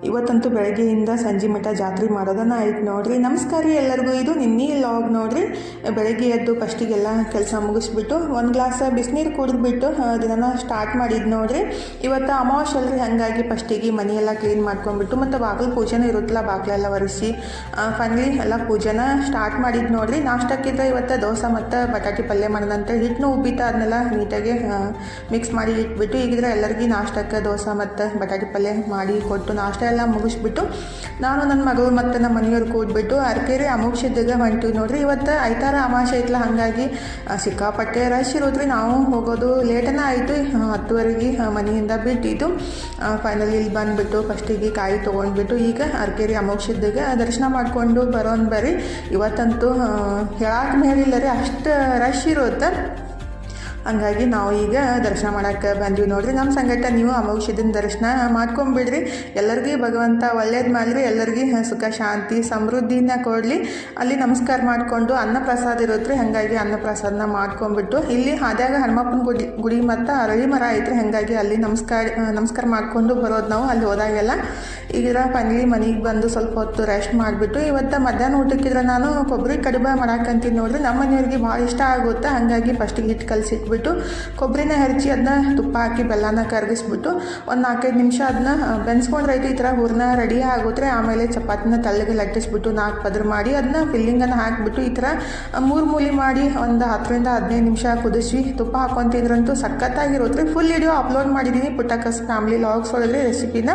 ಇವತ್ತಂತೂ ಬೆಳಗ್ಗೆಯಿಂದ ಸಂಜೆ ಮಟ್ಟ ಜಾತ್ರೆ ಮಾಡೋದನ್ನ ಆಯ್ತು ನೋಡ್ರಿ. ನಮಸ್ಕಾರ ರೀ ಎಲ್ಲರಿಗೂ. ಇದು ನಿನ್ನೆ ಲಾಗ್ ನೋಡ್ರಿ. ಬೆಳಗ್ಗೆ ಎದ್ದು ಫಸ್ಟಿಗೆಲ್ಲ ಕೆಲಸ ಮುಗಿಸ್ಬಿಟ್ಟು ಒಂದು ಗ್ಲಾಸ್ ಬಿಸಿನೀರು ಕುಡಿದ್ಬಿಟ್ಟು ದಿನ ಸ್ಟಾರ್ಟ್ ಮಾಡಿದ್ದು ನೋಡ್ರಿ. ಇವತ್ತು ಅಮಾವಾಸ್ಯೆ ಅಲ್ರಿ, ಹಾಗಾಗಿ ಫಸ್ಟಿಗೆ ಮನೆಯೆಲ್ಲ ಕ್ಲೀನ್ ಮಾಡ್ಕೊಂಡ್ಬಿಟ್ಟು ಮತ್ತು ಬಾಗಿಲು ಪೂಜೆನೂ ಇರುತ್ತಲ್ಲ, ಬಾಗಿಲೆಲ್ಲ ಒರೆಸಿ ಫೈನಲಿ ಎಲ್ಲ ಪೂಜೆನ ಸ್ಟಾರ್ಟ್ ಮಾಡಿದ್ದು ನೋಡ್ರಿ. ನಾಷ್ಟಕ್ಕಿದ್ರೆ ಇವತ್ತು ದೋಸೆ ಮತ್ತು ಬಟಾಟೆ ಪಲ್ಯ ಮಾಡೋದಂತ ಹಿಟ್ಟನ್ನು ಉಬ್ಬಿಟ್ಟು ಅದನ್ನೆಲ್ಲ ನೀಟಾಗಿ ಮಿಕ್ಸ್ ಮಾಡಿ ಇಟ್ಬಿಟ್ಟು ಈಗಿದ್ರೆ ಎಲ್ಲರಿಗೂ ನಾಷ್ಟಕ್ಕೆ ದೋಸೆ ಮತ್ತು ಬಟಾಟೆ ಪಲ್ಯ ಮಾಡಿ ಕೊಟ್ಟು ನಾಷ್ಟ ಎಲ್ಲ ಮುಗಿಸ್ಬಿಟ್ಟು ನಾನು ನನ್ನ ಮಗಳು ಮತ್ತು ನಮ್ಮ ಮನೆಯವ್ರು ಕೂಡ್ಬಿಟ್ಟು ಅರಕೆರೆ ಅಮೋಕ್ಷದಾಗ ಹೊಂಟಿವಿ ನೋಡ್ರಿ. ಇವತ್ತು ಐತಾರ ಅಮಾವಾಸ್ಯೆ ಐತಲ್ಲ, ಹಾಗಾಗಿ ಸಿಕ್ಕಾಪಟ್ಟೆ ರಶ್ ಇರೋದ್ರಿ. ನಾವು ಹೋಗೋದು ಲೇಟನ ಆಯಿತು, 10:30 ಮನೆಯಿಂದ ಬಿಟ್ಟಿದ್ದು. ಫೈನಲಿ ಇಲ್ಲಿ ಬಂದುಬಿಟ್ಟು ಫಸ್ಟಿಗೆ ಕಾಯಿ ತೊಗೊಂಡ್ಬಿಟ್ಟು ಈಗ ಅರಕೆರೆ ಅಮೋಕ್ಷದಾಗ ದರ್ಶನ ಮಾಡಿಕೊಂಡು ಬರೋನ್ ಬರ್ರಿ. ಇವತ್ತಂತೂ ಹೇಳಕ್ಕೆ ಮೇಲಿಲ್ಲ ರೀ, ಅಷ್ಟು ರಶ್ ಇರುತ್ತೆ. ಹಂಗಾಗಿ ನಾವು ಈಗ ದರ್ಶನ ಮಾಡೋಕ್ಕೆ ಬಂದ್ವಿ ನೋಡ್ರಿ. ನಮ್ಮ ಸಂಗಟ ನೀವು ಅಮೋಕ್ಷದಿಂದ ದರ್ಶನ ಮಾಡ್ಕೊಂಬಿಡ್ರಿ. ಎಲ್ಲರಿಗೂ ಭಗವಂತ ಒಳ್ಳೇದು ಮಾಡಲಿ, ಎಲ್ಲರಿಗೂ ಸುಖ ಶಾಂತಿ ಸಮೃದ್ಧಿನ ಕೊಡಲಿ. ಅಲ್ಲಿ ನಮಸ್ಕಾರ ಮಾಡಿಕೊಂಡು ಅನ್ನ ಪ್ರಸಾದ ಇರುತ್ತೆ, ಹಾಗಾಗಿ ಅನ್ನ ಪ್ರಸಾದನ ಮಾಡ್ಕೊಂಡ್ಬಿಟ್ಟು ಇಲ್ಲಿ ಹಾದ್ಯಾಗ ಹನುಮಪ್ಪನ ಗುಡಿ ಮತ್ತು ಅರಳಿ ಮರ ಐತ್ರಿ, ಹಾಗಾಗಿ ಅಲ್ಲಿ ನಮಸ್ಕಾರ ಮಾಡಿಕೊಂಡು ಬರೋದು ನಾವು. ಅಲ್ಲಿ ಹೋದಾಗೆಲ್ಲ ಈಗ ಫೈನಲಿ ಮನೆಗೆ ಬಂದು ಸ್ವಲ್ಪ ಹೊತ್ತು ರೆಸ್ಟ್ ಮಾಡಿಬಿಟ್ಟು ಇವತ್ತು ಮಧ್ಯಾಹ್ನ ಊಟಕ್ಕಿದ್ರೆ ನಾನು ಕೊಬ್ಬರಿ ಕಡುಬ ಮಾಡಾಕಂತೀನಿ ನೋಡ್ರಿ. ನಮ್ಮ ಮನೆಯವ್ರಿಗೆ ಭಾಳ ಇಷ್ಟ ಆಗುತ್ತೆ, ಹಾಗಾಗಿ ಫಸ್ಟಿಗೆ ಹಿಟ್ಟು ಕಲಸಿಟ್ಬಿಟ್ಟು ಕೊಬ್ಬರಿನ ಹೆರಚಿ ಅದನ್ನ ತುಪ್ಪ ಹಾಕಿ ಬೆಲ್ಲನ ಕರಗಿಸ್ಬಿಟ್ಟು ಒಂದು 4-5 ನಿಮಿಷ ಅದನ್ನ ಬೆನ್ಸ್ಕೊಂಡ್ರೆ ಈ ಥರ ಹೂರ್ನ ರೆಡಿ ಆಗುತ್ತೆ. ಆಮೇಲೆ ಚಪಾತಿನ ತಳ್ಳಗೆ ಲಟ್ಟಿಸ್ಬಿಟ್ಟು 4 ಪದ್ರ ಮಾಡಿ ಅದನ್ನ ಫಿಲ್ಲಿಂಗನ್ನು ಹಾಕಿಬಿಟ್ಟು ಈ ಥರ 3 ಮೂಲಿ ಮಾಡಿ ಒಂದು 10-15 ನಿಮಿಷ ಕುದಿಸಿ ತುಪ್ಪ ಹಾಕೊಂತಿದ್ರಂತೂ ಸಖತ್ತಾಗಿರುತ್ತೆ. ಫುಲ್ ವಿಡಿಯೋ ಅಪ್ಲೋಡ್ ಮಾಡಿದ್ದೀನಿ ಪುಟ್ಟಕ್ಕಸ್ ಫ್ಯಾಮಿಲಿ ಲಾಗ್ಸ್ ಒಳಗೆ ರೆಸಿಪಿನ.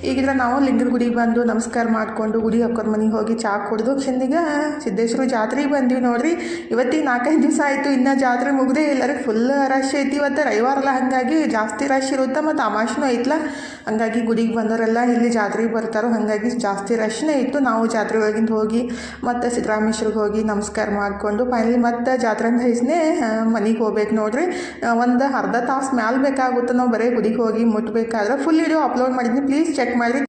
ಈಗಿದ್ರೆ ನಾವು ಲಿಂಗದ ಗುಡಿಗೆ ಬಂದು ನಮಸ್ಕಾರ ಮಾಡಿಕೊಂಡು ಗುಡಿ ಹಕ್ಕೋರ್ ಮನೆಗೆ ಹೋಗಿ ಚಾ ಕುಡಿದು ಕ್ಷಣಿಗೆ ಸಿದ್ದೇಶ್ವರ ಜಾತ್ರೆಗೆ ಬಂದ್ವಿ ನೋಡ್ರಿ. ಇವತ್ತಿಗೆ 4-5 ದಿವಸ ಆಯಿತು, ಇನ್ನೂ ಜಾತ್ರೆ ಮುಗ್ದೇ ಎಲ್ಲರಿಗೆ ಫುಲ್ ರಶ್ ಐತಿ. ಇವತ್ತು ರವಿವಾರಲ್ಲ, ಹಾಗಾಗಿ ಜಾಸ್ತಿ ರಶ್ ಇರುತ್ತೆ ಮತ್ತು ಅಮಾವಾಸ್ಯೆನೂ ಐತಲ್ಲ, ಹಾಗಾಗಿ ಗುಡಿಗೆ ಬಂದವರೆಲ್ಲ ಇಲ್ಲಿ ಜಾತ್ರೆಗೆ ಬರ್ತಾರೋ, ಹಾಗಾಗಿ ಜಾಸ್ತಿ ರಶ್ನೇ ಇತ್ತು. ನಾವು ಜಾತ್ರೆ ಒಳಗಿಂದ ಹೋಗಿ ಮತ್ತು ಸಿದ್ದರಾಮೇಶ್ವರಿಗೆ ಹೋಗಿ ನಮಸ್ಕಾರ ಮಾಡಿಕೊಂಡು ಫೈನಲಿ ಮತ್ತು ಜಾತ್ರೆ ಹೈಸ್ನೇ ಮನೆಗೆ ಹೋಗ್ಬೇಕು ನೋಡ್ರಿ. ಒಂದು ಅರ್ಧ ತಾಸು ಮ್ಯಾಲೆ ಬೇಕಾಗುತ್ತೆ ನಾವು ಬರೀ ಗುಡಿಗೆ ಹೋಗಿ ಮುಟ್ಟಬೇಕಾದ್ರೆ. ಫುಲ್ ವಿಡಿಯೋ ಅಪ್ಲೋಡ್ ಮಾಡಿದ್ದೀನಿ, ಪ್ಲೀಸ್ ಚೆಕ್ ಮಾಡಿರಿ.